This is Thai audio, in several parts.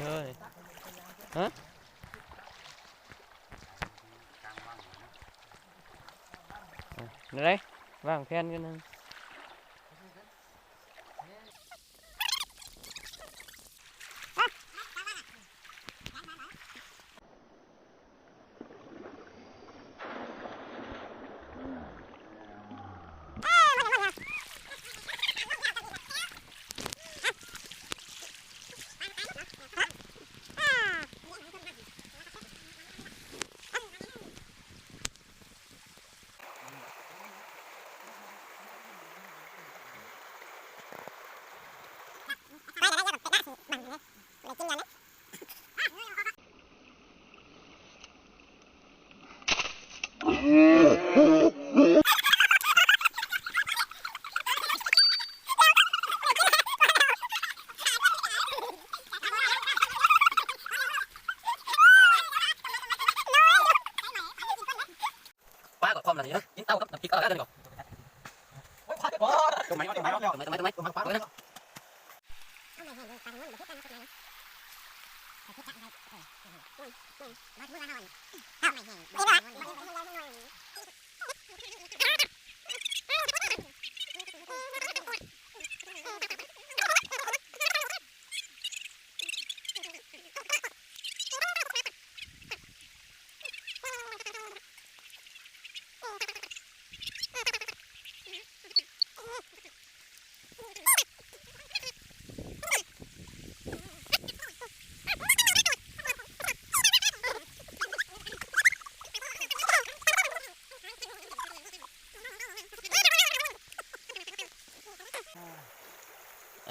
เลยฮะอะไรวางแผนกันนะป้ากับความอะไรเนี่ยยิงเต้ากับน้ำพริกก็แล้วกันก่อนตรงไหนตรงไหนตรงไหนตรงไหนตรงไหนตรงไหนป้าเลย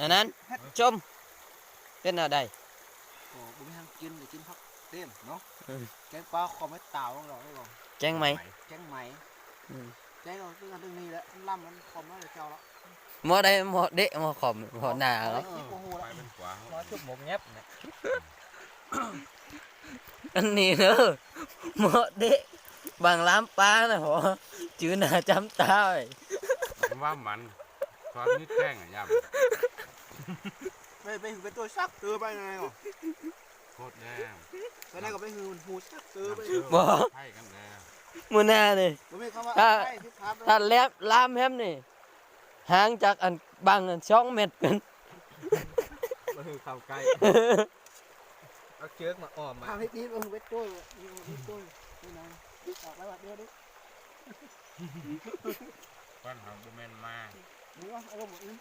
อันนั้นชมเป็นอะไรบุ้มทางกินหรือกินพักเต็มเนาะแกงปลาคอไม่เต่าของเราได้บ่แจ้งไหมแกงไหมแกงเราเรื่องนี้แหละล่ำมันคอมแล้วเลยเจ้าละหมอได้หมอเด็กหมอขอมหมอหนาแล้ว ไปเป็นขวาหมอชุบหมกเงียบเนี่ย อันนี้เนอะหมอเด็กบางล้ำปลานะหรอจื้อหนาจำตาไว้ว่ามันความนี้แจ้งอ่ะย่ำไปหือเป็นตัวซักเตือไปไงอ๋อโคตรแดงไปได้ก็ไปหือหูซักเตือไปบ่ไพ่กันแล้วมือหน้าเลยถ้าแลบล้ำแฮมนี่ห่างจากอันบางอัน2 เมตรกันมาหือเข้าใกล้เอาเชือกมาอ้อมมาทำให้ดีมาหือเป็นตัวเป็นตัวนี่นะออกไปแบบเดียวดิก้อนหอมบุเมนมานี่ว่าเอาลงหมดนี่